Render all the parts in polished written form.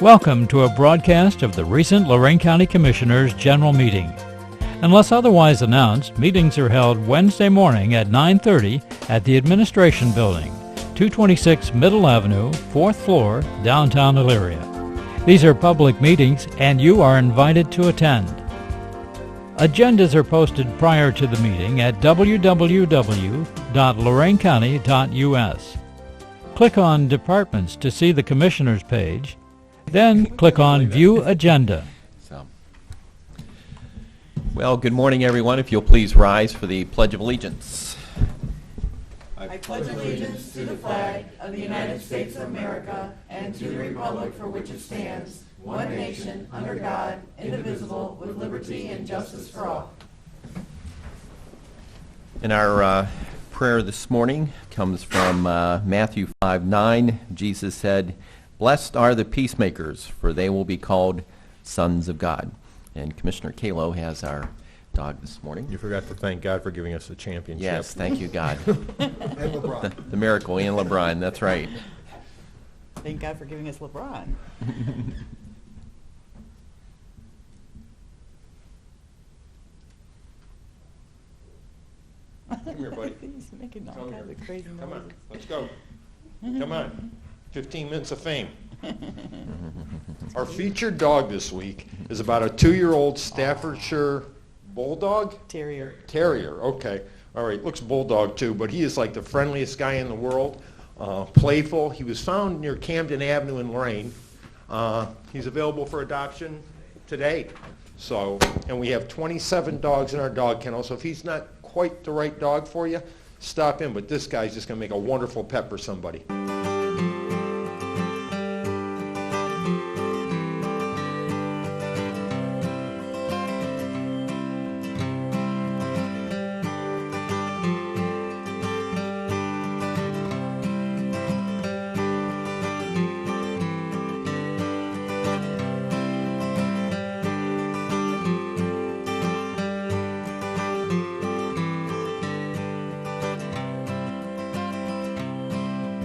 Welcome to a broadcast of the recent Lorain County Commissioners' General Meeting. Unless otherwise announced, meetings are held Wednesday morning at 9:30 at the Administration Building, 226 Middle Avenue, 4th floor, downtown Elyria. These are public meetings and you are invited to attend. Agendas are posted prior to the meeting at www.loraincounty.us. Click on Departments to see the Commissioners page, then click on View Agenda. Well, good morning, everyone. If you'll please rise for the Pledge of Allegiance. I pledge allegiance to the flag of the United States of America and to the republic for which it stands, one nation, under God, indivisible, with liberty and justice for all. And our prayer this morning comes from Matthew 5:9. Jesus said, "Blessed are the peacemakers, for they will be called sons of God." And Commissioner Kalo has our dog this morning. You forgot to thank God for giving us the championship. Yes, thank you, God. And LeBron. The miracle, and LeBron, that's right. Thank God for giving us LeBron. Come here, buddy. He's making all Come kinds here. of crazy noises. Come on, let's go. Come on. 15 minutes of fame. Our featured dog this week is about a 2-year-old Staffordshire Bulldog? Terrier. Terrier, okay. All right, looks bulldog too, but he is like the friendliest guy in the world. Playful. He was found near Camden Avenue in Lorain. He's available for adoption today. So, and we have 27 dogs in our dog kennel, so if he's not quite the right dog for you, stop in, but this guy's just going to make a wonderful pet for somebody.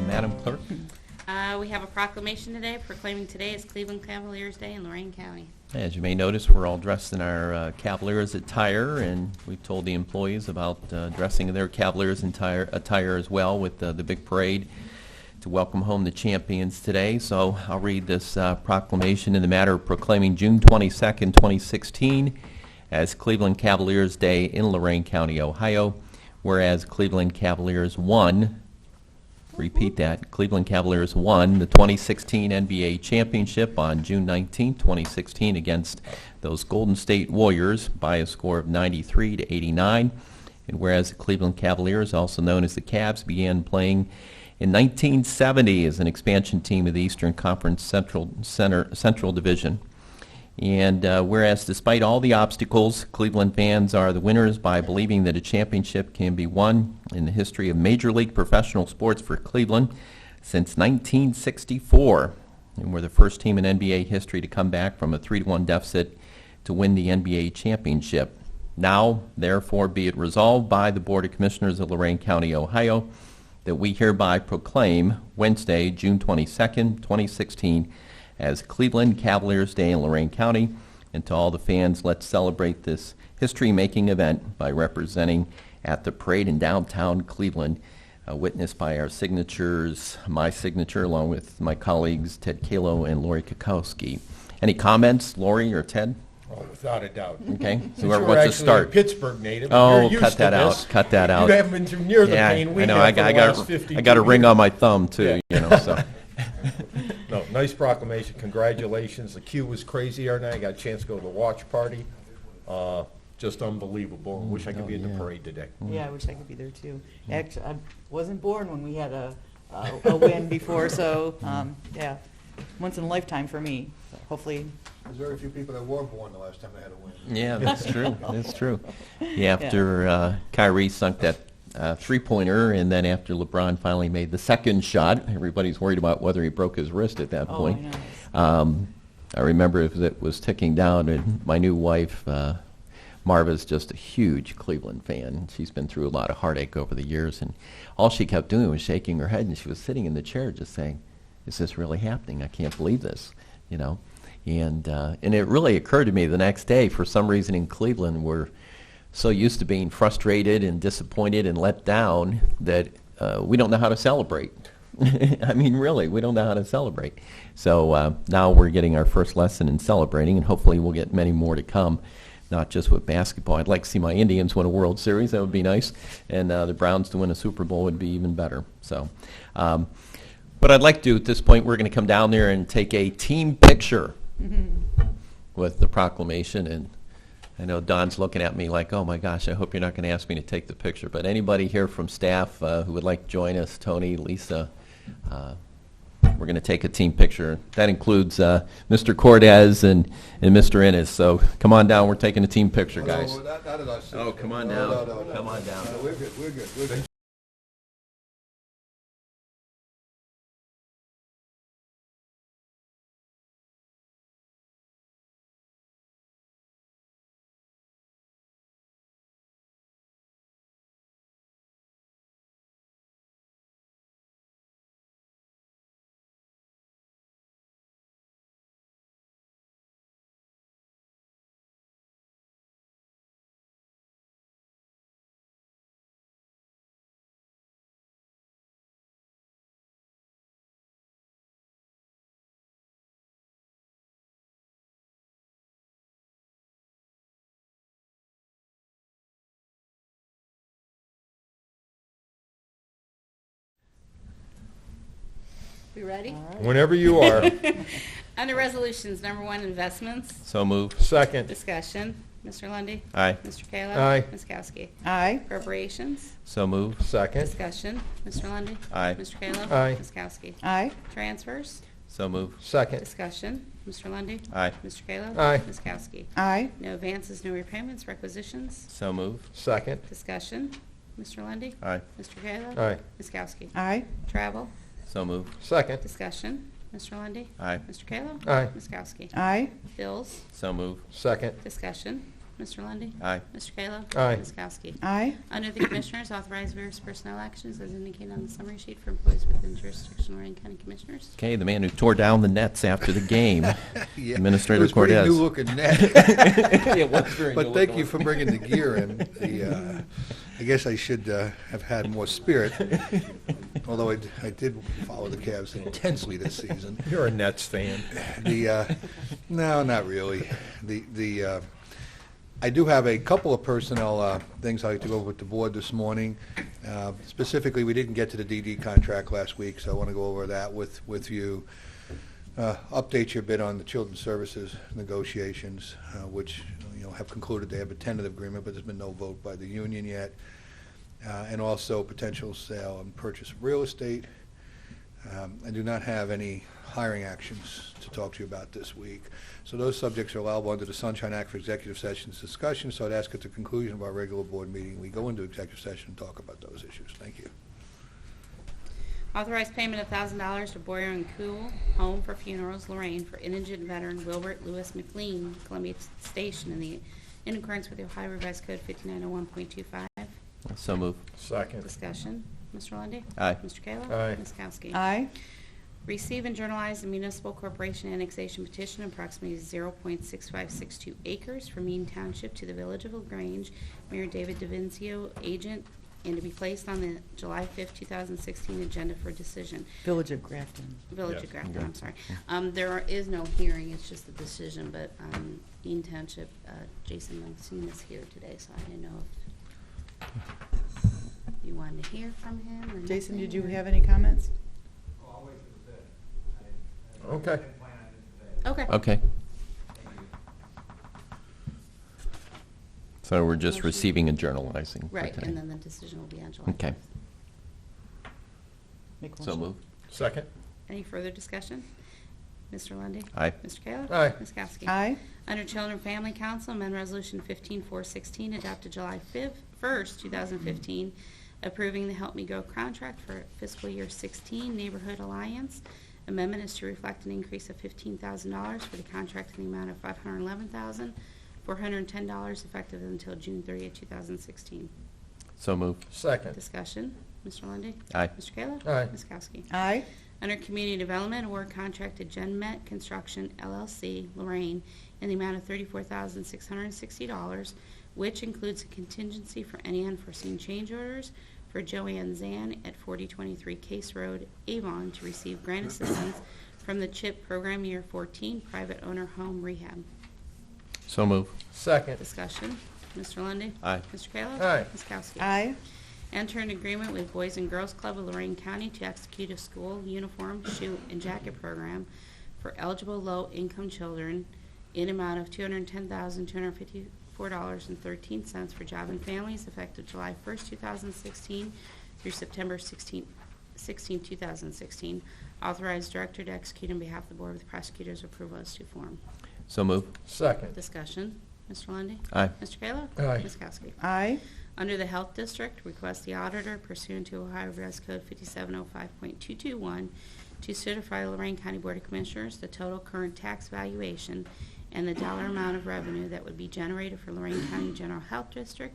Madam Clerk? We have a proclamation today proclaiming today is Cleveland Cavaliers Day in Lorain County. As you may notice, we're all dressed in our Cavaliers attire, and we've told the employees about dressing in their Cavaliers attire as well with the big parade to welcome home the champions today. So I'll read this proclamation in the matter of proclaiming June 22nd, 2016 as Cleveland Cavaliers Day in Lorain County, Ohio, whereas Cleveland Cavaliers won, repeat that, Cleveland Cavaliers won the 2016 NBA championship on June 19, 2016 against those Golden State Warriors by a score of 93-89. And whereas the Cleveland Cavaliers, also known as the Cavs, began playing in 1970 as an expansion team of the Eastern Conference Central Division. And whereas despite all the obstacles, Cleveland fans are the winners by believing that a championship can be won in the history of Major League Professional Sports for Cleveland since 1964. And we're the first team in NBA history to come back from a 3-1 deficit to win the NBA championship. Now, therefore, be it resolved by the Board of Commissioners of Lorain County, Ohio, that we hereby proclaim Wednesday, June 22nd, 2016, as Cleveland Cavaliers Day in Lorain County. And to all the fans, let's celebrate this history-making event by representing at the parade in downtown Cleveland, witnessed by our signatures, my signature, along with my colleagues Ted Kalo and Lori Kokoski. Any comments, Lori or Ted? Oh, without a doubt. Okay, so Since whoever you're wants to actually start. a Pittsburgh native, Oh, you're used cut to that out. this. Cut that out. You haven't been through near the Yeah, pain we I know. have for the last I 52 got a ring years. on my thumb too. So. No, nice proclamation. Congratulations. The queue was crazy our night. I got a chance to go to the watch party. Just unbelievable. I wish I could be at the parade today. Yeah, I wish I could be there too. Actually, I wasn't born when we had a win before, so yeah, once in a lifetime for me. So hopefully. There's very few people that were born the last time they had a win. Yeah, that's true. That's true. Yeah, after Kyrie sunk that three-pointer, and then after LeBron finally made the second shot, everybody's worried about whether he broke his wrist at that point. I know. I remember it was ticking down, and my new wife, Marva's just a huge Cleveland fan. She's been through a lot of heartache over the years, and all she kept doing was shaking her head, and she was sitting in the chair just saying, "Is this really happening? I can't believe this." you know. And it really occurred to me the next day, for some reason in Cleveland, we're so used to being frustrated and disappointed and let down that we don't know how to celebrate. I mean, really, we don't know how to celebrate. So now we're getting our first lesson in celebrating, and hopefully we'll get many more to come, not just with basketball. I'd like to see my Indians win a World Series. That would be nice. And the Browns to win a Super Bowl would be even better. So what I'd like to do at this point, we're going to come down there and take a team picture with the proclamation. And I know Don's looking at me like, oh my gosh, I hope you're not going to ask me to take the picture. But anybody here from staff who would like to join us, Tony, Lisa, we're going to take a team picture. That includes Mr. Cortez and Mr. Innes. So come on down. We're taking a team picture, guys. Oh, come on down. No. Come on down. We're good. We ready? Whenever you are. Under resolutions, number 1, investments. So move. Second. Discussion. Mr. Lundy, Aye. Mr. Kayla? Aye. Ms. Kowski? Aye. Appropriations. So move. Second. Discussion. Mr. Lundy, Aye. Mr. Kayla? Aye. Ms. Kowski? Aye. Transfers. So move. Second. Discussion. Mr. Lundy, Aye. Mr. Kayla? Aye. Ms. Kowski? Aye. No advances, no repayments, requisitions. So move. Second. Discussion. Mr. Lundy, Aye. Mr. Kayla? Aye. Ms. Kowski? Aye. Travel. So move. Second. Discussion. Mr. Lundy, Aye. Mr. Kayla? Aye. Ms. Kowski? Aye. Bills. So move. Second. Discussion. Mr. Lundy, Aye. Mr. Kayla? Aye. Ms. Kowski? Aye. Under the Commissioners, authorize various personnel actions as indicated on the summary sheet for employees within jurisdiction of Lorain County Commissioners. Okay, the man who tore down the nets after the game, Yeah, Administrator it was pretty Cortez. new-looking net. It was very But new thank looking. you for bringing the gear in. I guess I should have had more spirit, although I did follow the Cavs intensely this season. You're a Nets fan. No, not really. I do have a couple of personnel things I'd like to go over with the board this morning. Specifically, we didn't get to the DD contract last week, so I want to go over that with you. Update you a bit on the Children's Services negotiations, which have concluded. They have a tentative agreement, but there's been no vote by the union yet. And also potential sale and purchase of real estate. I do not have any hiring actions to talk to you about this week. So those subjects are allowable under the Sunshine Act for executive sessions discussion. So I'd ask at the conclusion of our regular board meeting, we go into executive session and talk about those issues. Thank you. Authorize payment of $1,000 to Boyer and Cool Home for Funerals, Lorain, for indigent veteran Wilbert Lewis McLean, Columbia Station, in accordance with the Ohio Revised Code 5901.25. So move. Second. Discussion. Mr. Lundy, Aye. Mr. Kayla? Aye. Ms. Kowski? Aye. Receive and journalize the municipal corporation annexation petition, approximately 0.6562 acres from Eaton Township to the Village of LaGrange, Mayor David DeVincio, agent, and to be placed on the July 5th, 2016 agenda for decision. Village of Grafton. Village Yes. of Grafton, I'm sorry. There is no hearing, it's just a decision, but Eaton Township, Jason Munson is here today, so I didn't know if you wanted to hear from him or Jason, nothing, did you or- have any comments? Okay. Okay. Okay. So we're just Motion. receiving and journalizing. for Right, today. and then the decision will be on July 5th. Okay. Make a So motion. move. Second. Any further discussion? Mr. Lundy, Aye. Mr. Kayla? Aye. Ms. Kowski? Aye. Under Children and Family Council, amend Resolution 15416 adopted July 1st, 2015, approving the Help Me Go contract for fiscal year 16 Neighborhood Alliance. Amendment is to reflect an increase of $15,000 for the contract in the amount of $511,410 effective until June 30th, 2016. So move. Second. Discussion. Mr. Lundy, Aye. Mr. Kayla? Aye. Ms. Kowski? Aye. Under Community Development, award contract to GenMet Construction, LLC, Lorain, in the amount of $34,660, which includes a contingency for any unforeseen change orders for Joanne Zan at 4023 Case Road, Avon, to receive grant assistance from the CHIP Program Year 14 Private Owner Home Rehab. So move. Second. Discussion. Mr. Lundy. Aye. Mr. Kayla? Aye. Ms. Kowski? Aye. Enter an agreement with Boys and Girls Club of Lorain County to execute a school uniform, shoe, and jacket program for eligible low-income children in amount of $210,254.13 for Job and Families effective July 1st, 2016 through September 16, 2016. Authorized director to execute on behalf of the board with prosecutor's approval as to form. So move. Second. Discussion. Mr. Lundy. Aye. Mr. Kayla? Aye. Ms. Kowski? Aye. Under the Health District, request the auditor pursuant to Ohio Revised Code 5705.221 to certify Lorain County Board of Commissioners the total current tax valuation and the dollar amount of revenue that would be generated for Lorain County General Health District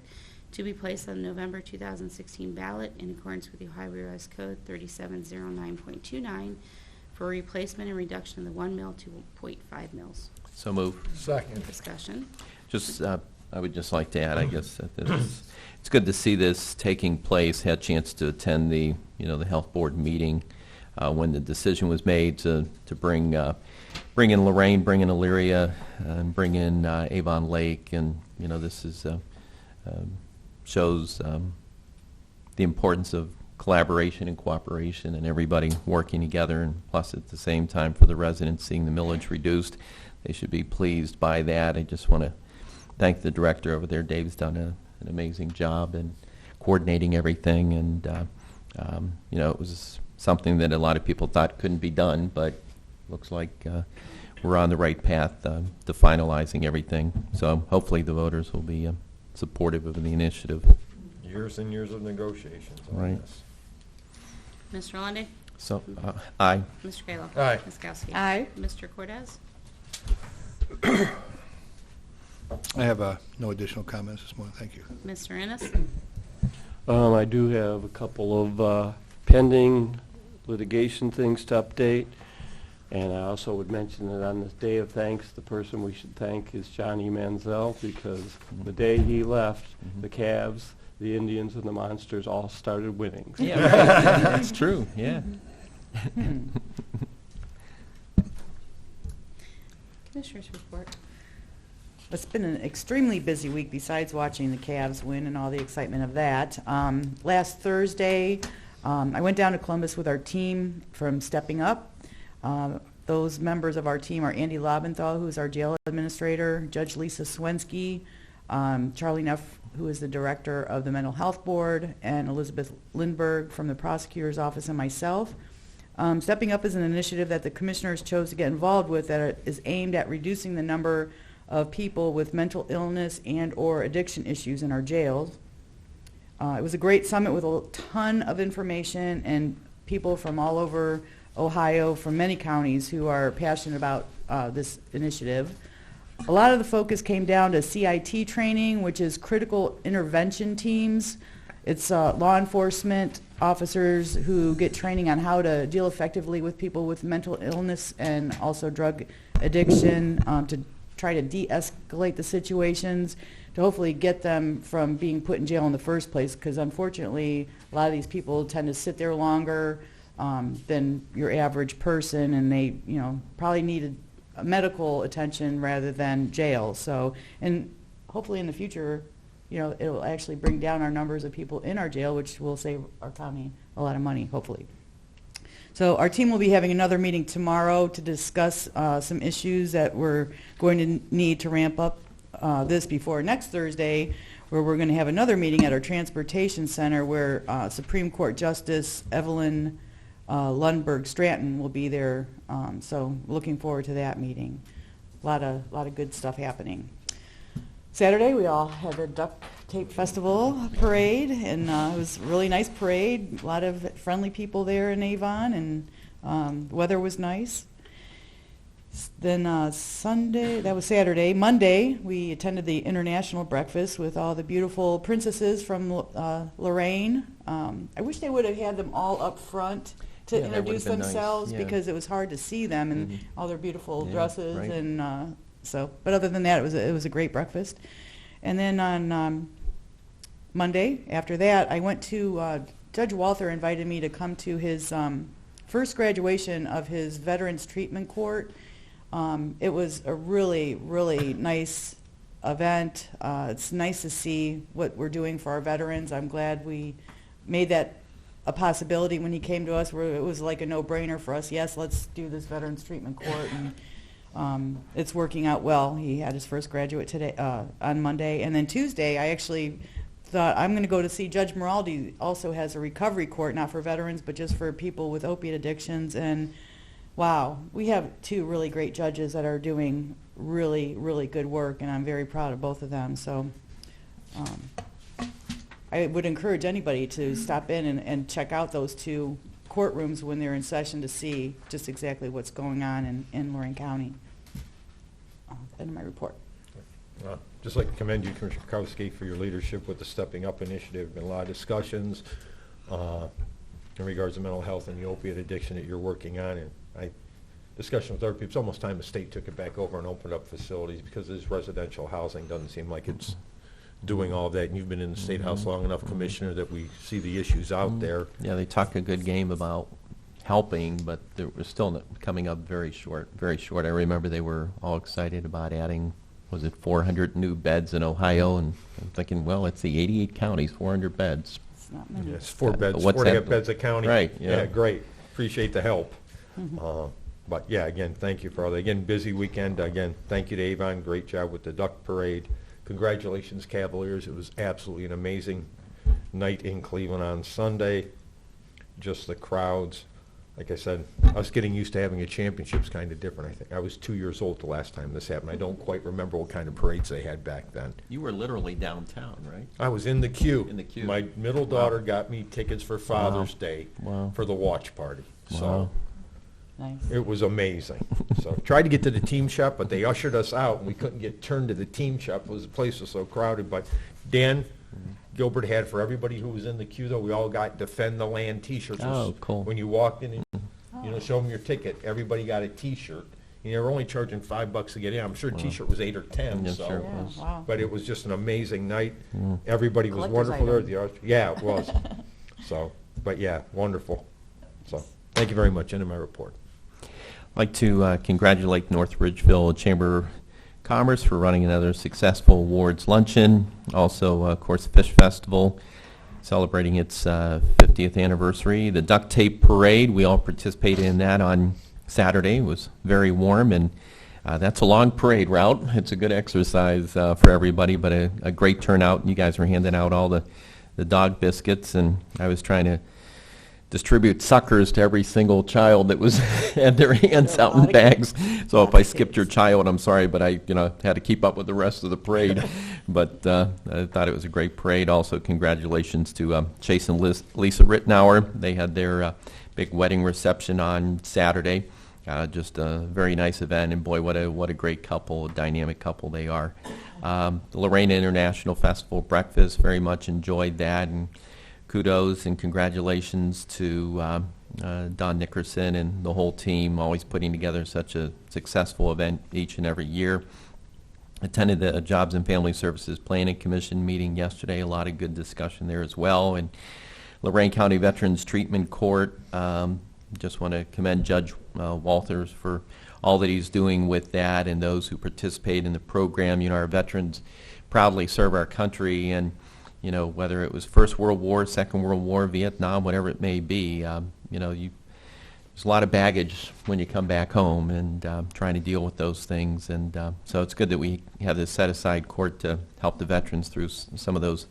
to be placed on the November 2016 ballot in accordance with the Ohio Revised Code 3709.29 for replacement and reduction of the 1 mil to 0.5 mils. So move. Second. Discussion. Just, I would just like to add, I guess, that it's good to see this taking place. Had a chance to attend the, the health board meeting when the decision was made to bring in Lorain, bring in Elyria, and bring in Avon Lake, and this is shows the importance of collaboration and cooperation and everybody working together, and plus at the same time for the residents seeing the millage reduced, they should be pleased by that. I just want to thank the director over there. Dave's done an amazing job in coordinating everything, and it was something that a lot of people thought couldn't be done, but looks like we're on the right path to finalizing everything. So hopefully the voters will be supportive of the initiative. Years and years of negotiations on Right. this. Mr. Lundy. So, aye. Mr. Kayla? Aye. Ms. Kowski? Aye. Mr. Cortez? I have no additional comments this morning. Thank you. Mr. Innes? I do have a couple of pending litigation things to update, and I also would mention that on this day of thanks, the person we should thank is Johnny Manziel, because the day he left, the Cavs, the Indians, and the Monsters all started winning. Yeah, right. That's true. Yeah. Commissioners report. It's been an extremely busy week besides watching the Cavs win and all the excitement of that. Last Thursday, I went down to Columbus with our team from Stepping Up. Those members of our team are Andy Lobenthal, who is our jail administrator, Judge Lisa Swensky, Charlie Neff, who is the director of the Mental Health Board, and Elizabeth Lindberg from the prosecutor's office, and myself. Stepping Up is an initiative that the commissioners chose to get involved with that is aimed at reducing the number of people with mental illness and or addiction issues in our jails. It was a great summit with a ton of information and people from all over Ohio, from many counties, who are passionate about this initiative. A lot of the focus came down to CIT training, which is critical intervention teams. It's law enforcement officers who get training on how to deal effectively with people with mental illness and also drug addiction, to try to de-escalate the situations, to hopefully get them from being put in jail in the first place, because unfortunately a lot of these people tend to sit there longer than your average person, and they probably need a medical attention rather than jail. So, and hopefully in the future it'll actually bring down our numbers of people in our jail, which will save our county a lot of money, hopefully. So our team will be having another meeting tomorrow to discuss some issues that we're going to need to ramp up this before next Thursday, where we're going to have another meeting at our transportation center where Supreme Court Justice Evelyn Lundberg Stratton will be there. So looking forward to that meeting. A lot of good stuff happening. Saturday we all had a duck tape festival parade, and it was a really nice parade. A lot of friendly people there in Avon, and the weather was nice. Then Sunday, that was Saturday. Monday, we attended the international breakfast with all the beautiful princesses from Lorain. I wish they would have had them all up front to Yeah, that would've introduce been nice, themselves yeah. because it was hard to see them and Mhm. all their beautiful Yeah, dresses right. and so. But other than that, it was a great breakfast. And then on Monday after that, I went to Judge Walther invited me to come to his first graduation of his Veterans Treatment Court. It was a really, really nice event. It's nice to see what we're doing for our veterans. I'm glad we made that a possibility when he came to us, where it was like a no-brainer for us. Yes, let's do this Veterans Treatment Court, and it's working out well. He had his first graduate today on Monday, and then Tuesday I actually thought I'm going to go to see Judge Moraldi. Also has a recovery court, not for veterans, but just for people with opiate addictions. And wow, we have two really great judges that are doing really, really good work, and I'm very proud of both of them. So I would encourage anybody to stop in and check out those two courtrooms when they're in session to see just exactly what's going on in Lorain County. End of my report. Just like to commend you, Commissioner Kokoski, for your leadership with the Stepping Up initiative. Been a lot of discussions in regards to mental health and the opiate addiction that you're working on. And discussion with other people, it's almost time the state took it back over and opened up facilities, because this residential housing doesn't seem like it's doing all that. And you've been in the State House long enough, Commissioner, that we see the issues out there. Yeah, they talk a good game about helping, but they were still coming up very short, very short. I remember they were all excited about adding, was it 400 new beds in Ohio? And I'm thinking, well, it's the 88 counties, 400 beds. It's not many. Yes, 4 beds, What's 4 to that? 8 beds a county. Right, yeah. Great. Appreciate the help. But yeah, again, thank you for all that. Again, busy weekend. Again, thank you to Avon. Great job with the duck parade. Congratulations, Cavaliers. It was absolutely an amazing night in Cleveland on Sunday. Just the crowds. Like I said, us getting used to having a championship is kind of different, I think. I was 2 years old the last time this happened. I don't quite remember what kind of parades they had back then. You were literally downtown, right? I was in the queue. In the queue. My middle daughter got me tickets for Father's Day Wow. for the watch party. Wow. So Nice. it was amazing. So tried to get to the team shop, but they ushered us out, and we couldn't get turned to the team shop. The place was so crowded. But Dan Gilbert had, for everybody who was in the queue, though, we all got Defend the Land T-shirts. Oh, cool. When you walked in and show them your ticket, everybody got a T-shirt. And they were only charging $5 to get in. I'm sure a T-shirt was 8 or 10. Yeah, so. sure it Yeah, was. wow. But it was just an amazing night. Everybody was Collector's wonderful there. item. Yeah, it was. So, but yeah, wonderful. So, thank you very much. End of my report. I'd like to congratulate North Ridgeville Chamber of Commerce for running another successful awards luncheon. Also, of course, Fish Festival celebrating its 50th anniversary. The Duct Tape Parade, we all participated in that on Saturday. It was very warm, and that's a long parade route. It's a good exercise for everybody, but a great turnout. You guys were handing out all the dog biscuits, and I was trying to distribute suckers to every single child that was had their hands out in bags. So if I skipped your child, I'm sorry, but I had to keep up with the rest of the parade. But I thought it was a great parade. Also, congratulations to Chase and Lisa Rittenauer. They had their big wedding reception on Saturday. Just a very nice event, and boy, what a great couple, a dynamic couple they are. The Lorain International Festival breakfast, very much enjoyed that, and kudos and congratulations to Don Nickerson and the whole team, always putting together such a successful event each and every year. Attended the Jobs and Family Services Planning Commission meeting yesterday. A lot of good discussion there as well. And Lorain County Veterans Treatment Court, just want to commend Judge Walther for all that he's doing with that, and those who participate in the program. Our veterans proudly serve our country, and whether it was First World War, Second World War, Vietnam, whatever it may be, there's a lot of baggage when you come back home, and trying to deal with those things. And so it's good that we have this set-aside court to help the veterans through some of those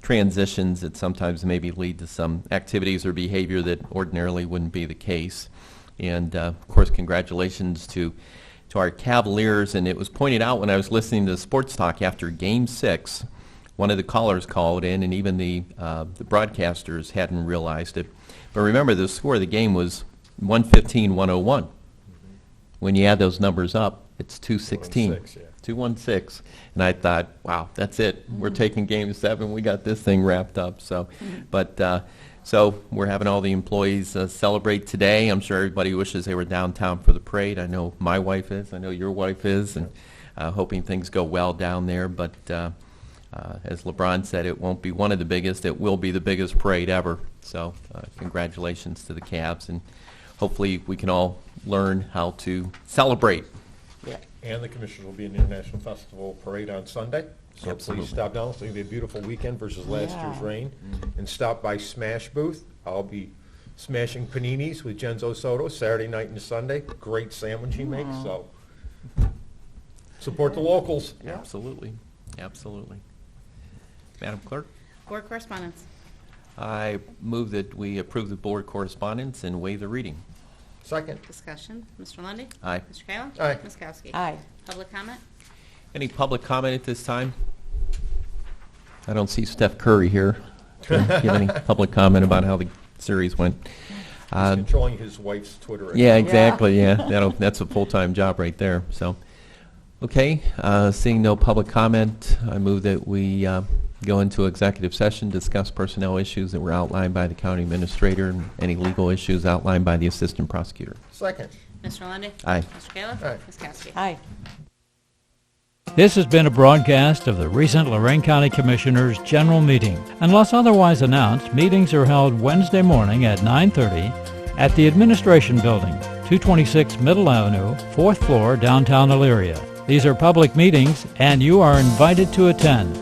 transitions that sometimes maybe lead to some activities or behavior that ordinarily wouldn't be the case. And of course, congratulations to our Cavaliers. And it was pointed out when I was listening to the sports talk after Game 6, one of the callers called in, and even the broadcasters hadn't realized it. But remember, the score of the game was 115-101. When you add those numbers up, it's 216. 216. And I thought, wow, that's it. We're taking Game 7. We got this thing wrapped up. So, but So we're having all the employees celebrate today. I'm sure everybody wishes they were downtown for the parade. I know my wife is. I know your wife is, and hoping things go well down there. But as LeBron said, it won't be one of the biggest. It will be the biggest parade ever. So congratulations to the Cavs, and hopefully we can all learn how to celebrate. Yeah. And the commissioners will be in the International Festival Parade on Sunday. So Absolutely. please stop down. It's going to be a beautiful weekend versus last year's rain. And stop by Smash Booth. I'll be smashing paninis with Genzo Soto Saturday night and Sunday. Great sandwich he makes. So support the locals. Absolutely. Absolutely. Madam Clerk? Board correspondence. I move that we approve the board correspondence and waive the reading. Second. Discussion. Mr. Lundy, Aye. Mr. Kayla? Aye. Ms. Kowski? Aye. Public comment? Any public comment at this time? I don't see Steph Curry here. Do you have any public comment about how the series went? He's controlling his wife's Twitter account. Yeah, exactly, yeah. That's a full-time job right there, so. Okay, seeing no public comment, I move that we go into executive session, discuss personnel issues that were outlined by the county administrator and any legal issues outlined by the assistant prosecutor. Second. Mr. Lundy, Aye. Mr. Kayla? Aye. Ms. Kowski? Aye. This has been a broadcast of the recent Lorain County Commissioners' General Meeting. Unless otherwise announced, meetings are held Wednesday morning at 9:30 at the Administration Building, 226 Middle Avenue, 4th floor, downtown Elyria. These are public meetings, and you are invited to attend.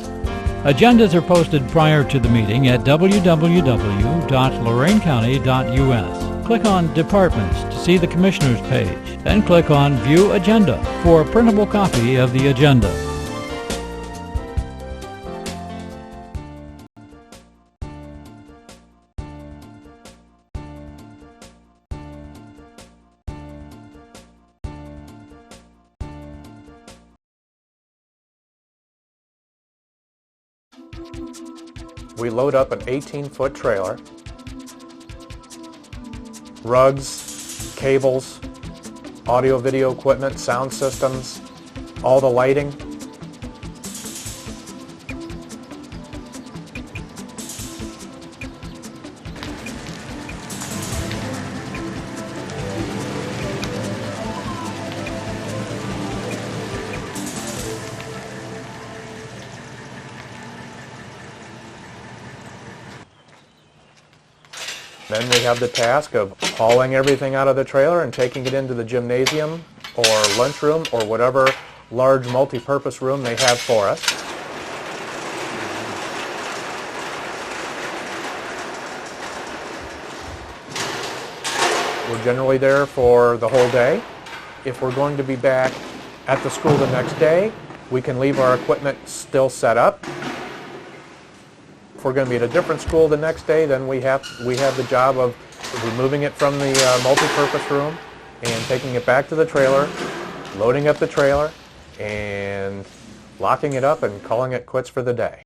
Agendas are posted prior to the meeting at www.loraincounty.us. Click on Departments to see the Commissioners page, then click on View Agenda for a printable copy of the agenda. We load up an 18-foot trailer, rugs, cables, audio-video equipment, sound systems, all the lighting. Then we have the task of hauling everything out of the trailer and taking it into the gymnasium or lunchroom or whatever large multi-purpose room they have for us. We're generally there for the whole day. If we're going to be back at the school the next day, we can leave our equipment still set up. If we're going to be at a different school the next day, then we have the job of removing it from the multi-purpose room and taking it back to the trailer, loading up the trailer, and locking it up and calling it quits for the day.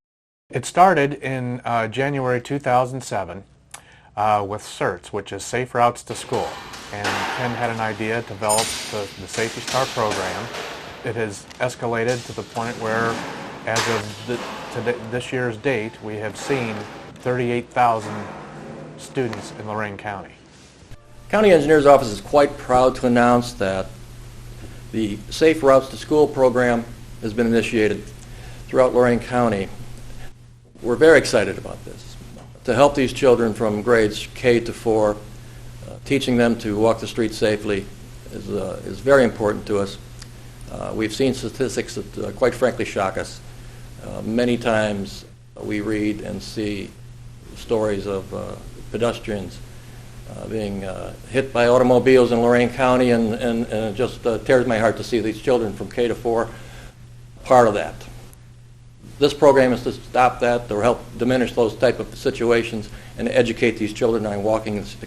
It started in January 2007 with CERTS, which is Safe Routes to School. And Ken had an idea to develop the Safety Star program. It has escalated to the point where, as of this year's date, we have seen 38,000 students in Lorain County. County Engineer's Office is quite proud to announce that the Safe Routes to School program has been initiated throughout Lorain County. We're very excited about this. To help these children from grades K to 4, teaching them to walk the street safely is very important to us. We've seen statistics that quite frankly shock us. Many times we read and see stories of pedestrians being hit by automobiles in Lorain County, and it just tears my heart to see these children from K to 4 part of that. This program is to stop that, to help diminish those type of situations, and to educate these children on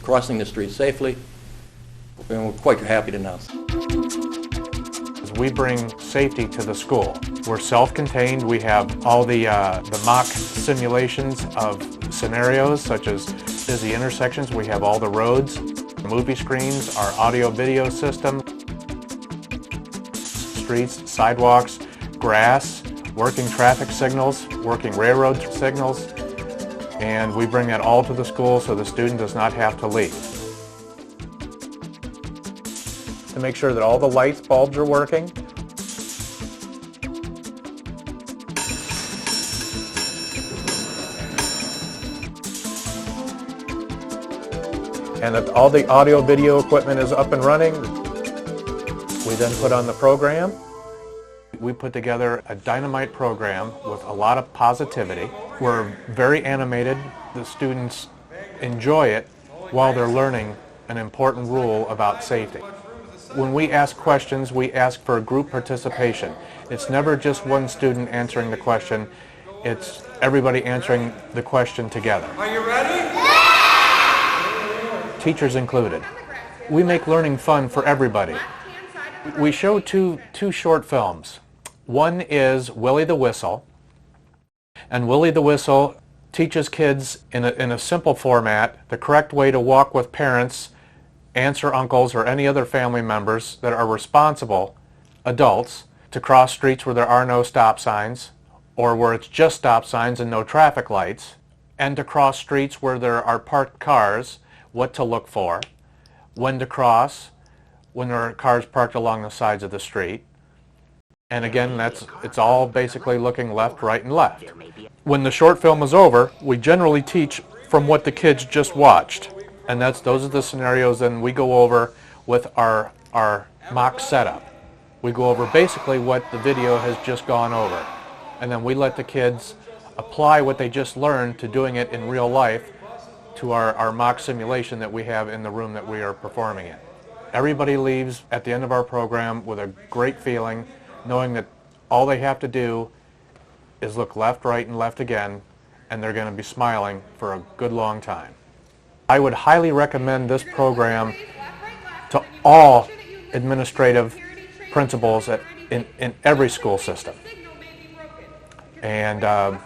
crossing the street safely. And we're quite happy to announce. We bring safety to the school. We're self-contained. We have all the mock simulations of scenarios such as busy intersections. We have all the roads, movie screens, our audio-video system, streets, sidewalks, grass, working traffic signals, working railroad signals. and we bring that all to the school so the student does not have to leave. To make sure that all the lights, bulbs are working. And that all the audio video equipment is up and running. We then put on the program. We put together a dynamite program with a lot of positivity. We're very animated. The students enjoy it while they're learning an important rule about safety. When we ask questions, we ask for group participation. It's never just one student answering the question. It's everybody answering the question together. Are you ready? Teachers included. We make learning fun for everybody. We show two short films. One is Willie the Whistle, and Willie the Whistle teaches kids in a simple format the correct way to walk with parents, aunts or uncles, or any other family members that are responsible adults to cross streets where there are no stop signs, or where it's just stop signs and no traffic lights, and to cross streets where there are parked cars, what to look for, when to cross, when there are cars parked along the sides of the street. And again, it's all basically looking left, right, and left. When the short film is over, we generally teach from what the kids just watched. And those are the scenarios then we go over with our mock setup. We go over basically what the video has just gone over. And then we let the kids apply what they just learned to doing it in real life to our mock simulation that we have in the room that we are performing in. Everybody leaves at the end of our program with a great feeling, knowing that all they have to do is look left, right, and left again, and they're going to be smiling for a good long time. I would highly recommend this program to all administrative principals in every school system. And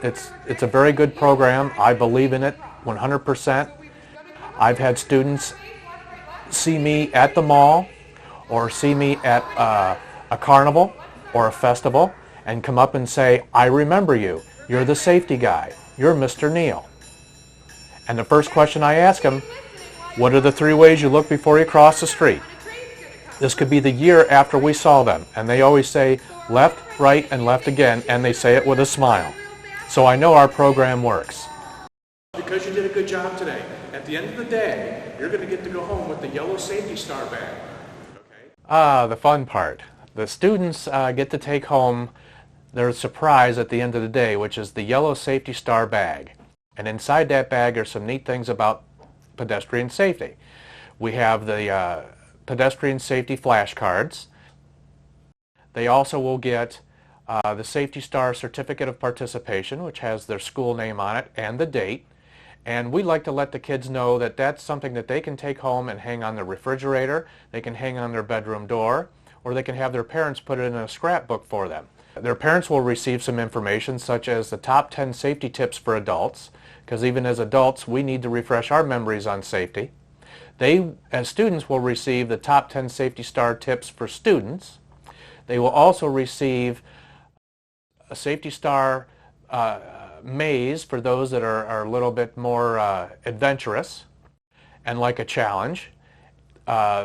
it's a very good program. I believe in it 100%. I've had students see me at the mall or see me at a carnival or a festival and come up and say, "I remember you. You're the safety guy. You're Mr. Neal." And the first question I ask them, what are the 3 ways you look before you cross the street? This could be the year after we saw them, and they always say left, right, and left again, and they say it with a smile. So I know our program works. Because you did a good job today, at the end of the day, you're going to get to go home with the yellow safety star bag. Okay? The fun part. The students get to take home their surprise at the end of the day, which is the yellow safety star bag. And inside that bag are some neat things about pedestrian safety. We have the pedestrian safety flashcards. They also will get the Safety Star Certificate of Participation, which has their school name on it and the date. And we like to let the kids know that that's something that they can take home and hang on their refrigerator, they can hang on their bedroom door, or they can have their parents put it in a scrapbook for them. Their parents will receive some information such as the top 10 safety tips for adults, because even as adults we need to refresh our memories on safety. They, as students, will receive the top 10 Safety Star tips for students. They will also receive a Safety Star maze for those that are a little bit more adventurous and like a challenge.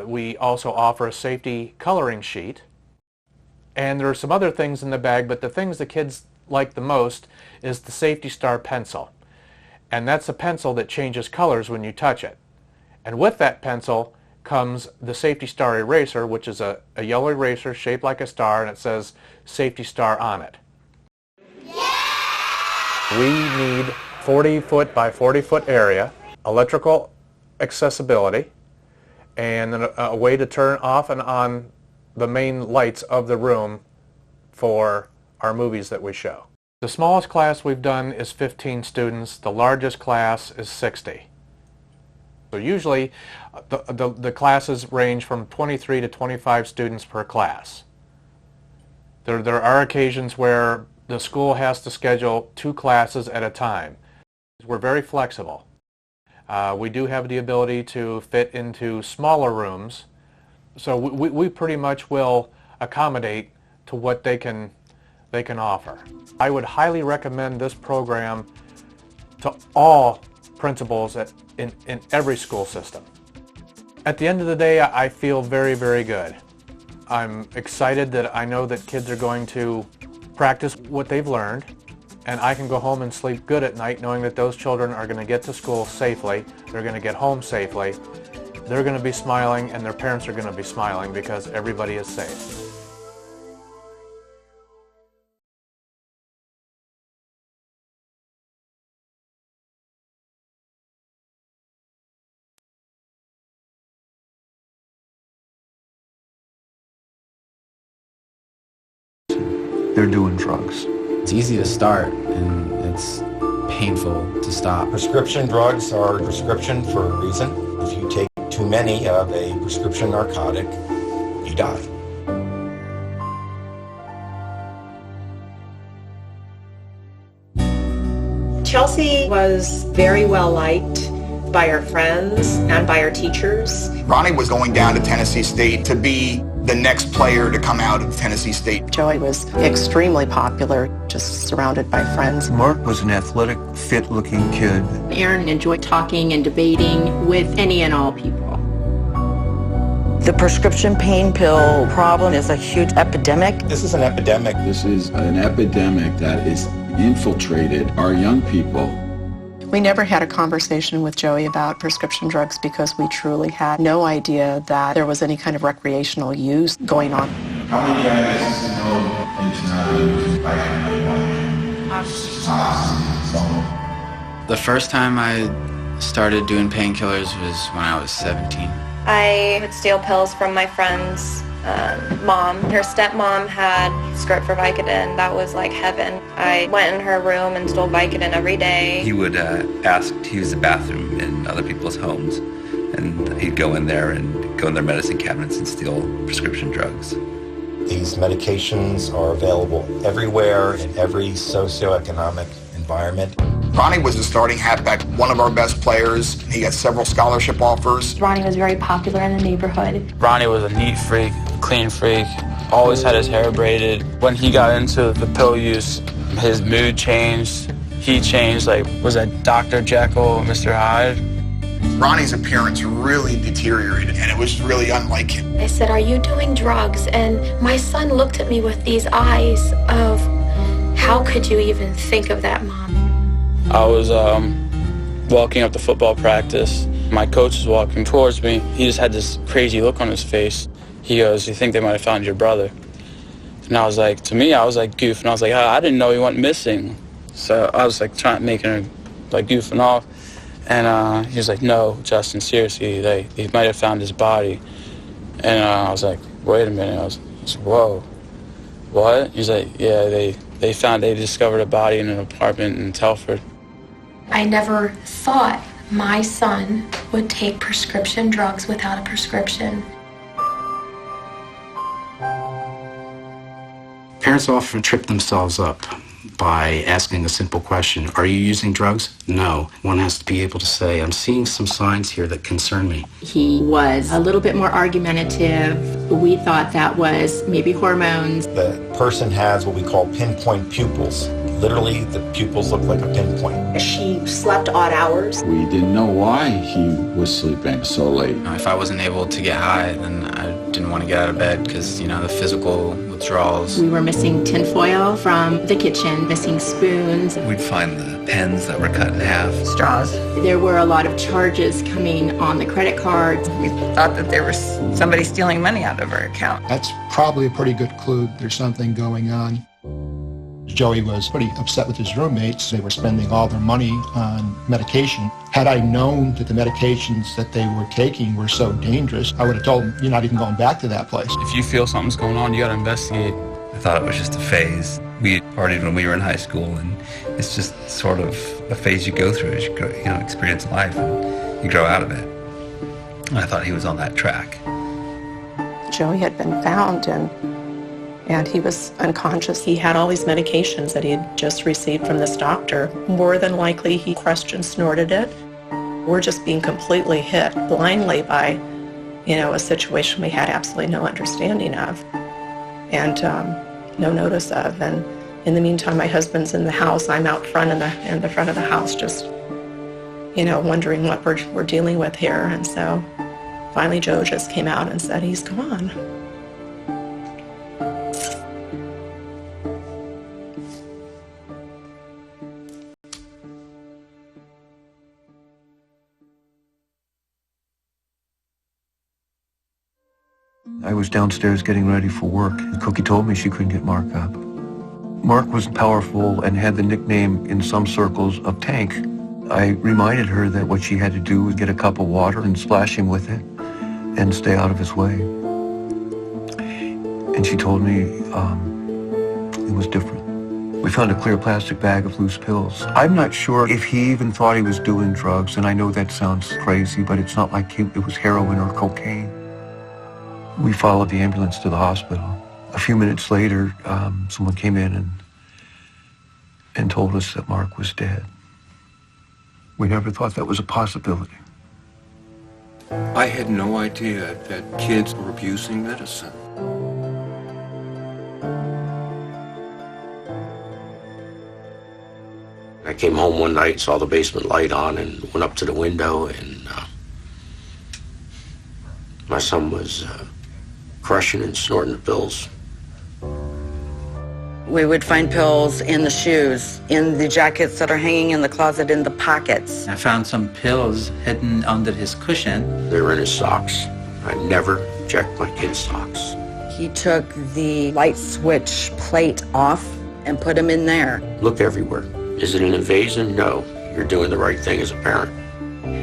We also offer a safety coloring sheet. And there are some other things in the bag, but the things the kids like the most is the Safety Star pencil. And that's a pencil that changes colors when you touch it. And with that pencil comes the Safety Star eraser, which is a yellow eraser shaped like a star, and it says Safety Star on it. We need 40-foot by 40-foot area, electrical accessibility, and a way to turn off and on the main lights of the room for our movies that we show. The smallest class we've done is 15 students. The largest class is 60. So usually the classes range from 23 to 25 students per class. There are occasions where the school has to schedule 2 classes at a time. We're very flexible. We do have the ability to fit into smaller rooms, so we pretty much will accommodate to what they can offer. I would highly recommend this program to all principals in every school system. At the end of the day, I feel very, very good. I'm excited that I know that kids are going to practice what they've learned, and I can go home and sleep good at night knowing that those children are going to get to school safely, they're going to get home safely, they're going to be smiling, and their parents are going to be smiling because everybody is safe. They're doing drugs. It's easy to start, and it's painful to stop. Prescription drugs are prescription for a reason. If you take too many of a prescription narcotic, you die. Chelsea was very well liked by her friends and by her teachers. Ronnie was going down to Tennessee State to be the next player to come out of Tennessee State. Joey was extremely popular, just surrounded by friends. Mark was an athletic, fit-looking kid. Aaron enjoyed talking and debating with any and all people. The prescription pain pill problem is a huge epidemic. This is an epidemic. This is an epidemic that is infiltrated our young people. We never had a conversation with Joey about prescription drugs because we truly had no idea that there was any kind of recreational use going on. How many guys know it's not used by anyone? The first time I started doing painkillers was when I was 17. I would steal pills from my friend's mom. Her stepmom had script for Vicodin. That was like heaven. I went in her room and stole Vicodin every day. He would ask to use the bathroom in other people's homes, and he'd go in there and go in their medicine cabinets and steal prescription drugs. These medications are available everywhere in every socioeconomic environment. Ronnie was the starting halfback, one of our best players. He got several scholarship offers. Ronnie was very popular in the neighborhood. Ronnie was a neat freak, clean freak, always had his hair braided. When he got into the pill use, his mood changed. He changed, like, was that Dr. Jekyll, Mr. Hyde? Ronnie's appearance really deteriorated, and it was really unlike him. I said, "Are you doing drugs?" And my son looked at me with these eyes of, "How could you even think of that, Mom?" I was walking up to football practice. My coach was walking towards me. He just had this crazy look on his face. He goes, "You think they might have found your brother?" And I was like, to me, I was like goofing. I was like, I didn't know he went missing. So I was like making her like goofing off. And he was like, "No, Justin, seriously, they might have found his body." And I was like, "Wait a minute." I was like, "Whoa, what?" He's like, "Yeah, they discovered a body in an apartment in Telford." I never thought my son would take prescription drugs without a prescription. Parents often trip themselves up by asking a simple question: "Are you using drugs?" No. One has to be able to say, "I'm seeing some signs here that concern me." He was a little bit more argumentative. We thought that was maybe hormones. The person has what we call pinpoint pupils. Literally, the pupils look like a pinpoint. She slept odd hours. We didn't know why he was sleeping so late. If I wasn't able to get high, then I didn't want to get out of bed because, the physical withdrawals. We were missing tinfoil from the kitchen, missing spoons. We'd find the pens that were cut in half. Straws. There were a lot of charges coming on the credit cards. We thought that there was somebody stealing money out of her account. That's probably a pretty good clue there's something going on. Joey was pretty upset with his roommates. They were spending all their money on medication. Had I known that the medications that they were taking were so dangerous, I would have told them, "You're not even going back to that place." If you feel something's going on, you got to investigate. I thought it was just a phase. We partied when we were in high school, and it's just sort of a phase you go through as you grow, experience life, and you grow out of it. And I thought he was on that track. Joey had been found and he was unconscious. He had all these medications that he had just received from this doctor. More than likely, he crushed and snorted it. We're just being completely hit blindly by, a situation we had absolutely no understanding of and no notice of. And in the meantime, my husband's in the house. I'm out front in the front of the house just wondering what we're dealing with here. And so finally Joe just came out and said he's gone. I was downstairs getting ready for work, and Cookie told me she couldn't get Mark up. Mark was powerful and had the nickname in some circles of Tank. I reminded her that what she had to do was get a cup of water and splash him with it and stay out of his way. And she told me it was different. We found a clear plastic bag of loose pills. I'm not sure if he even thought he was doing drugs, and I know that sounds crazy, but it's not like it was heroin or cocaine. We followed the ambulance to the hospital. A few minutes later, someone came in and told us that Mark was dead. We never thought that was a possibility. I had no idea that kids were abusing medicine. I came home one night, saw the basement light on, and went up to the window, and my son was crushing and snorting the pills. We would find pills in the shoes, in the jackets that are hanging in the closet, in the pockets. I found some pills hidden under his cushion. They were in his socks. I never checked my kid's socks. He took the light switch plate off and put them in there. Look everywhere. Is it an invasion? No. You're doing the right thing as a parent.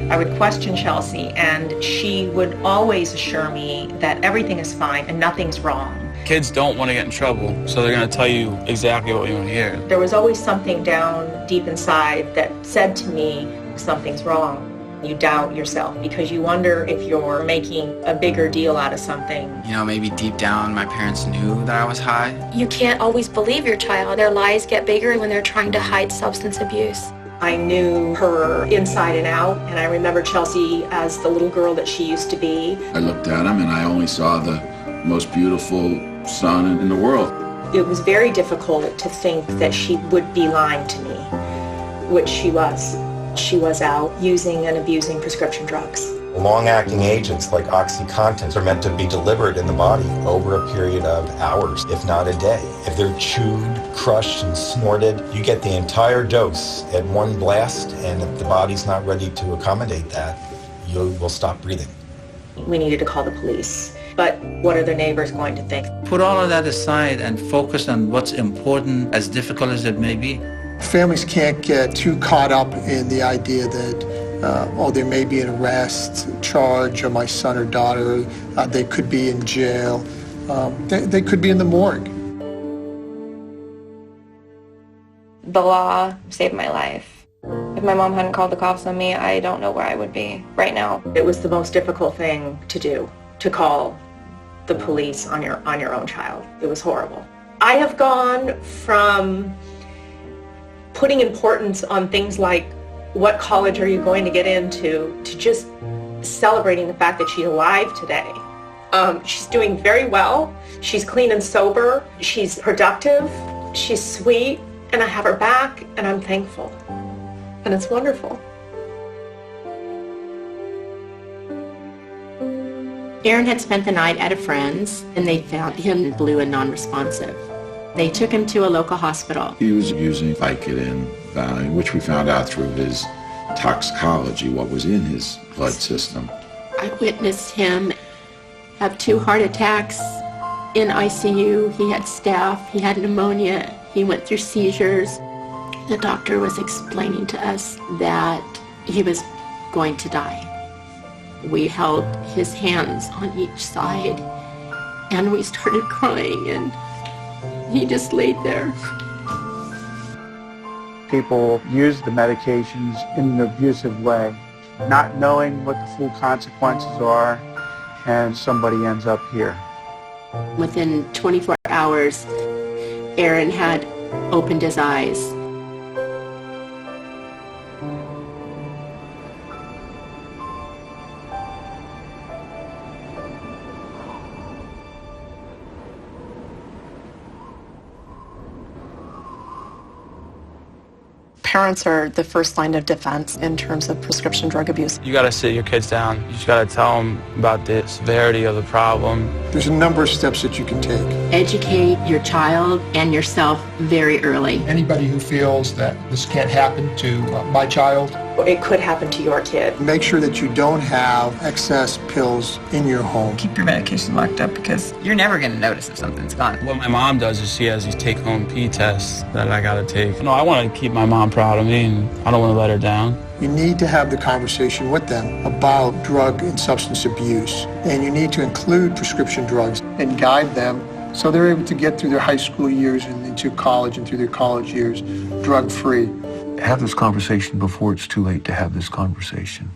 I would question Chelsea, and she would always assure me that everything is fine and nothing's wrong. Kids don't want to get in trouble, so they're going to tell you exactly what you want to hear. There was always something down deep inside that said to me, something's wrong. You doubt yourself because you wonder if you're making a bigger deal out of something. Maybe deep down my parents knew that I was high. You can't always believe your child. Their lies get bigger when they're trying to hide substance abuse. I knew her inside and out, and I remember Chelsea as the little girl that she used to be. I looked at him and I only saw the most beautiful son in the world. It was very difficult to think that she would be lying to me, which she was. She was out using and abusing prescription drugs. Long-acting agents like OxyContin are meant to be delivered in the body over a period of hours, if not a day. If they're chewed, crushed, and snorted, you get the entire dose at one blast, and if the body's not ready to accommodate that, you will stop breathing. We needed to call the police. But what are the neighbors going to think? Put all of that aside and focus on what's important, as difficult as it may be. Families can't get too caught up in the idea that there may be an arrest, charge of my son or daughter. They could be in jail. They could be in the morgue. The law saved my life. If my mom hadn't called the cops on me, I don't know where I would be right now. It was the most difficult thing to do, to call the police on your own child. It was horrible. I have gone from putting importance on things like what college are you going to get into, to just celebrating the fact that she's alive today. She's doing very well. She's clean and sober. She's productive. She's sweet. And I have her back, and I'm thankful. And it's wonderful. Aaron had spent the night at a friend's, and they found him blue and non-responsive. They took him to a local hospital. He was using Vicodin, which we found out through his toxicology, what was in his blood system. I witnessed him have 2 heart attacks in ICU. He had staph, he had pneumonia, he went through seizures. The doctor was explaining to us that he was going to die. We held his hands on each side, and we started crying, and he just laid there. People use the medications in an abusive way, not knowing what the full consequences are, and somebody ends up here. Within 24 hours, Aaron had opened his eyes. Parents are the first line of defense in terms of prescription drug abuse. You gotta sit your kids down. You just gotta tell them about the severity of the problem. There's a number of steps that you can take. Educate your child and yourself very early. Anybody who feels that this can't happen to my child, It could happen to your kid. Make sure that you don't have excess pills in your home. Keep your medication locked up because you're never going to notice if something's gone. What my mom does is she has these take-home pee tests that I gotta take. No, I want to keep my mom proud of me, and I don't want to let her down. You need to have the conversation with them about drug and substance abuse, and you need to include prescription drugs and guide them so they're able to get through their high school years and into college and through their college years drug-free. Have this conversation before it's too late to have this conversation.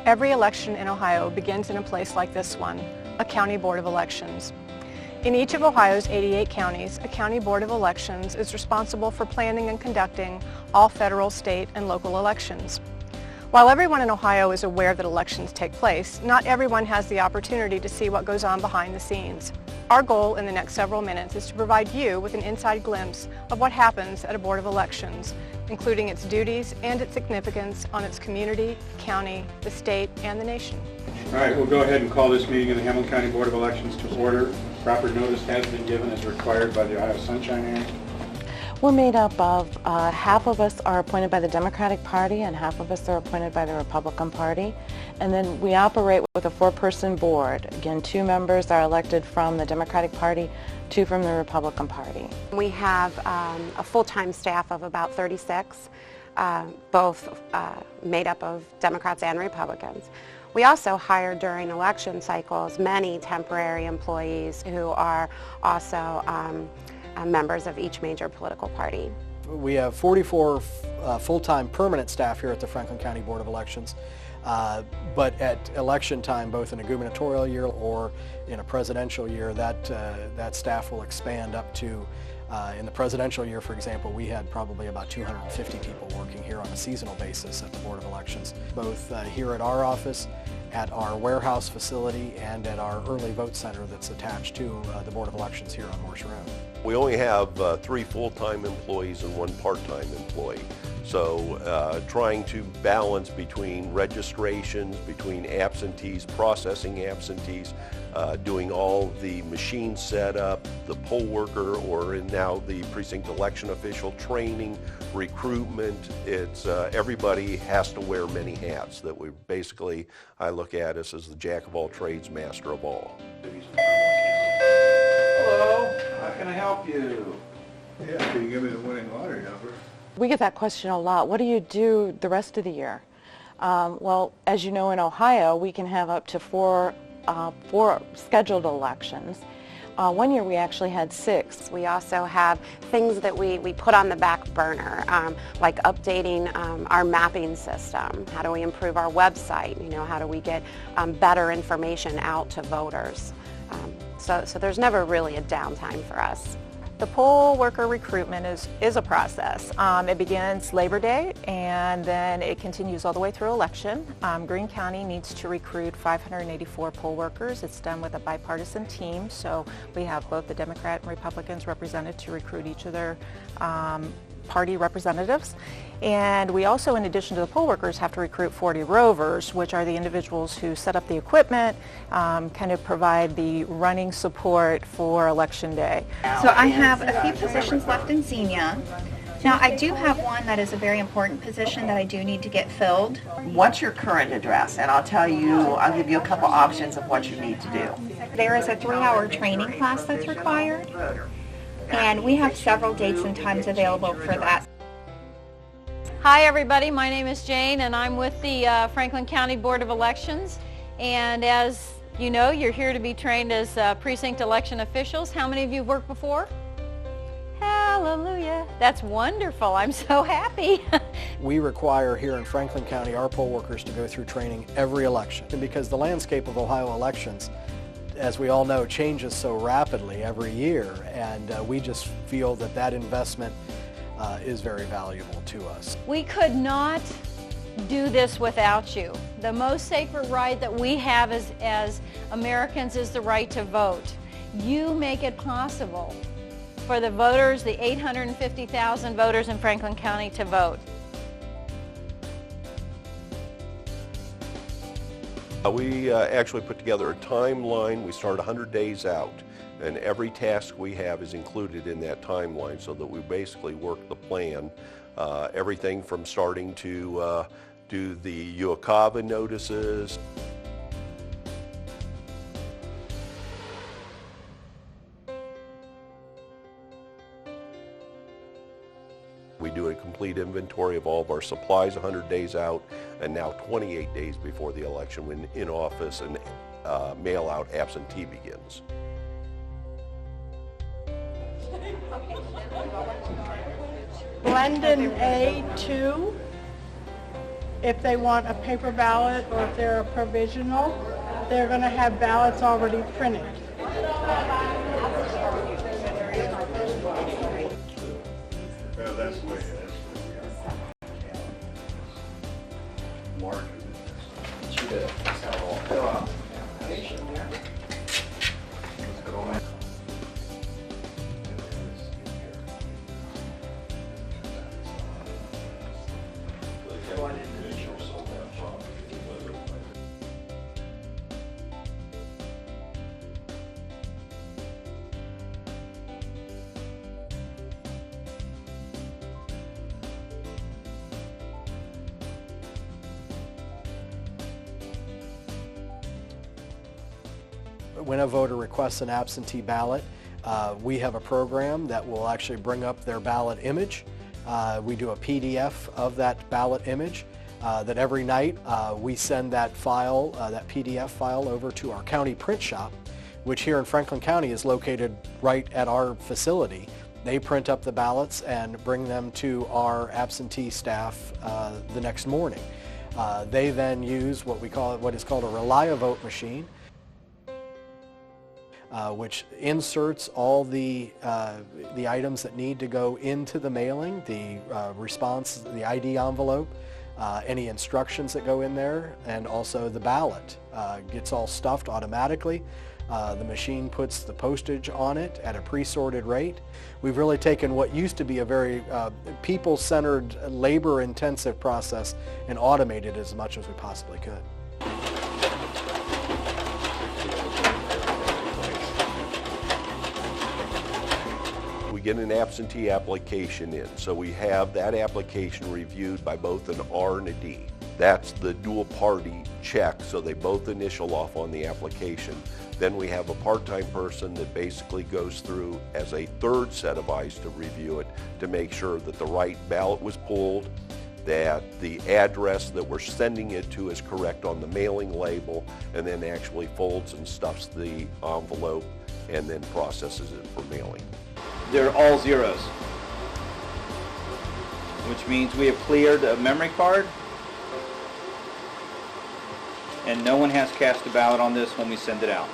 Every election in Ohio begins in a place like this one, a county board of elections. In each of Ohio's 88 counties, a county board of elections is responsible for planning and conducting all federal, state, and local elections. While everyone in Ohio is aware that elections take place, not everyone has the opportunity to see what goes on behind the scenes. Our goal in the next several minutes is to provide you with an inside glimpse of what happens at a board of elections, including its duties and its significance on its community, county, the state, and the nation. All right, we'll go ahead and call this meeting of the Hamilton County Board of Elections to order. Proper notice has been given as required by the Ohio Sunshine Act. We're made up of half of us are appointed by the Democratic Party and half of us are appointed by the Republican Party. And then we operate with a four-person board. Again, 2 members are elected from the Democratic Party, 2 from the Republican Party. We have a full-time staff of about 36, both made up of Democrats and Republicans. We also hire during election cycles many temporary employees who are also members of each major political party. We have 44 full-time permanent staff here at the Franklin County Board of Elections, but at election time, both in a gubernatorial year or in a presidential year, that staff will expand up to In the presidential year, for example, we had probably about 250 people working here on a seasonal basis at the Board of Elections, both here at our office, at our warehouse facility, and at our early vote center that's attached to the Board of Elections here on Morse Road. We only have 3 full-time employees and 1 part-time employee. So trying to balance between registrations, between absentees, processing absentees, doing all the machine setup, the poll worker, or now the precinct election official training, recruitment. It's everybody has to wear many hats. That we basically, I look at us as the jack of all trades, master of all. Hello, how can I help you? Yeah, can you give me the winning lottery number? We get that question a lot. What do you do the rest of the year? Well, as you know, in Ohio, we can have up to four scheduled elections. One year we actually had 6. We also have things that we put on the back burner, like updating our mapping system. How do we improve our website? You know, how do we get better information out to voters? So there's never really a downtime for us. The poll worker recruitment is a process. It begins Labor Day and then it continues all the way through election. Greene County needs to recruit 584 poll workers. It's done with a bipartisan team, so we have both the Democrat and Republicans represented to recruit each of their party representatives. And we also, in addition to the poll workers, have to recruit 40 rovers, which are the individuals who set up the equipment, kind of provide the running support for Election Day. So I have a few positions left in Xenia. Now I do have one that is a very important position that I do need to get filled. What's your current address? And I'll give you a couple options of what you need to do. There is a 3-hour training class that's required, and we have several dates and times available for that. Hi everybody, my name is Jane and I'm with the Franklin County Board of Elections, and as you know, you're here to be trained as precinct election officials. How many of you have worked before? Hallelujah. That's wonderful. I'm so happy. We require here in Franklin County our poll workers to go through training every election, and because the landscape of Ohio elections, as we all know, changes so rapidly every year, and we just feel that that investment is very valuable to us. We could not do this without you. The most sacred right that we have as Americans is the right to vote. You make it possible for the voters, the 850,000 voters in Franklin County, to vote. We actually put together a timeline. We start 100 days out, and every task we have is included in that timeline, so that we basically work the plan. Everything from starting to do the UOCAVA notices. We do a complete inventory of all of our supplies 100 days out, and now 28 days before the election when in office and mail-out absentee begins. Blended A2, if they want a paper ballot or if they're a provisional, they're going to have ballots already printed. That's the way it is. When a voter requests an absentee ballot, we have a program that will actually bring up their ballot image. We do a PDF of that ballot image that every night we send that file, that PDF file, over to our county print shop, which here in Franklin County is located right at our facility. They print up the ballots and bring them to our absentee staff the next morning. They then use what is called a Rely-A-Vote machine. which inserts all the items that need to go into the mailing, the response, the ID envelope, any instructions that go in there, and also the ballot gets all stuffed automatically. The machine puts the postage on it at a pre-sorted rate. We've really taken what used to be a very people-centered, labor-intensive process and automated as much as we possibly could. We get an absentee application in, so we have that application reviewed by both an R and a D. That's the dual party check, so they both initial off on the application. Then we have a part-time person that basically goes through as a third set of eyes to review it to make sure that the right ballot was pulled, that the address that we're sending it to is correct on the mailing label, and then actually folds and stuffs the envelope and then processes it for mailing. They're all zeros, which means we have cleared a memory card, and no one has cast a ballot on this when we send it out.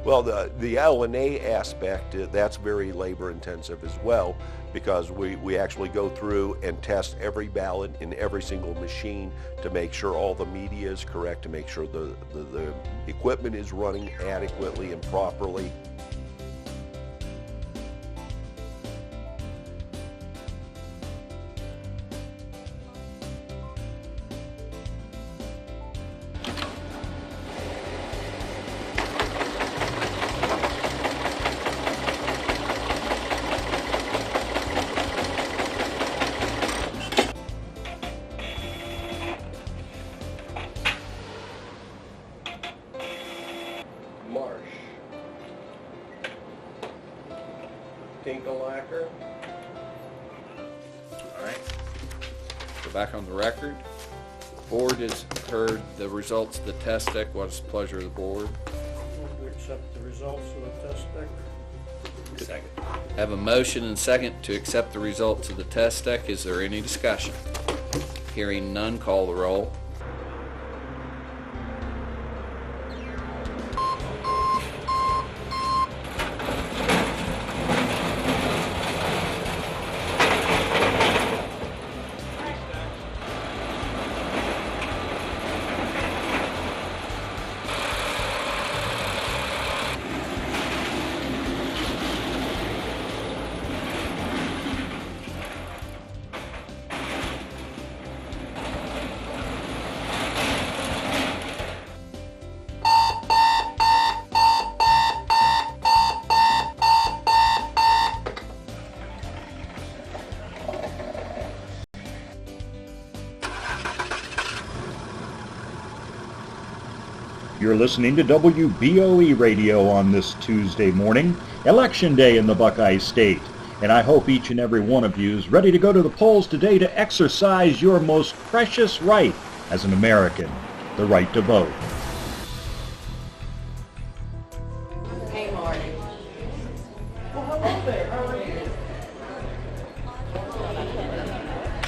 Well, the L&A aspect, that's very labor intensive as well, because we actually go through and test every ballot in every single machine to make sure all the media is correct, to make sure the equipment is running adequately and properly. Back on the record. The board has heard the results of the test deck. What is the pleasure of the board? We accept the results of the test deck. Second. Have a motion and second to accept the results of the test deck. Is there any discussion? Hearing none, call the roll. You're listening to WBOE Radio on this Tuesday morning, Election Day in the Buckeye State. And I hope each and every one of you is ready to go to the polls today to exercise your most precious right as an American, the right to vote. Hey, Marty. Well, hello there. How are you?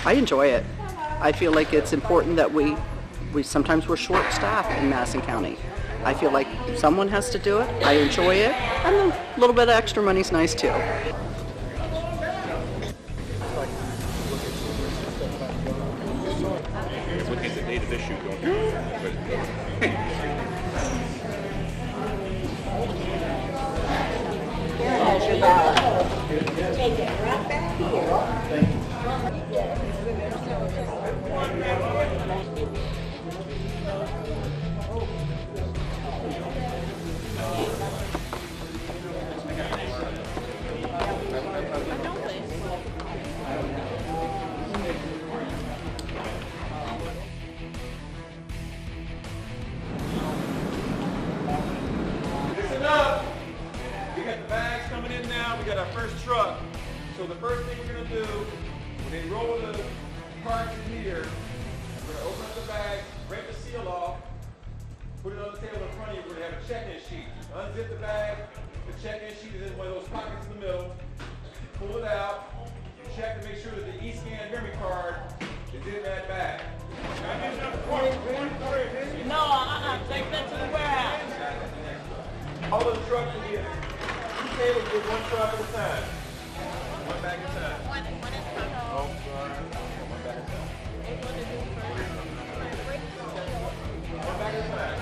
I enjoy it. I feel like it's important that we sometimes we're short-staffed in Madison County. I feel like someone has to do it. I enjoy it, and a little bit of extra money's nice too. Looking at the date of issue, don't you? Here's your ballot. Take it right back here. Listen up! We got the bags coming in now. We got our first truck. So the first thing we're going to do, when they roll the carts in here, we're going to open up the bag, break the seal off, put it on the table in front of you. We're going to have a check-in sheet. Unzip the bag. The check-in sheet is in one of those pockets in the middle. Pull it out. check to make sure that the e-scan memory card is in that bag. No, take that to the warehouse. All of the trucks will be two tables with one truck at a time. One bag at a time. Oh, sorry. One bag at a time. One bag at a time.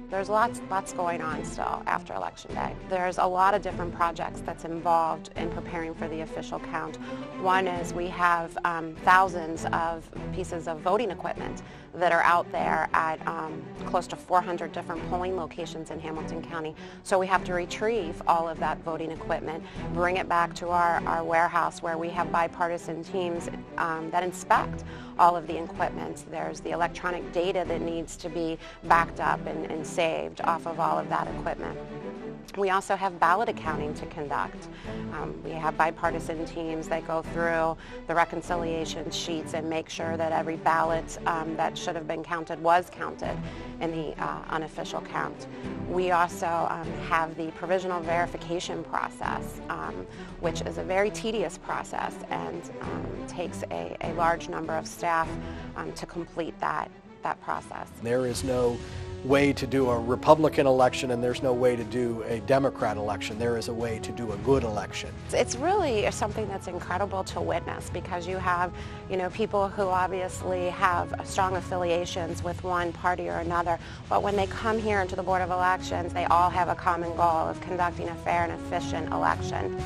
There's lots going on still after Election Day. There's a lot of different projects that's involved in preparing for the official count. One is we have thousands of pieces of voting equipment that are out there at close to 400 different polling locations in Hamilton County. So we have to retrieve all of that voting equipment, bring it back to our warehouse where we have bipartisan teams that inspect all of the equipment. There's the electronic data that needs to be backed up and saved off of all of that equipment. We also have ballot accounting to conduct. We have bipartisan teams that go through the reconciliation sheets and make sure that every ballot that should have been counted was counted in the unofficial count. We also have the provisional verification process, which is a very tedious process and takes a large number of staff to complete that process. There is no way to do a Republican election and there's no way to do a Democrat election. There is a way to do a good election. It's really something that's incredible to witness because you have, people who obviously have strong affiliations with one party or another, but when they come here into the Board of Elections, they all have a common goal of conducting a fair and efficient election.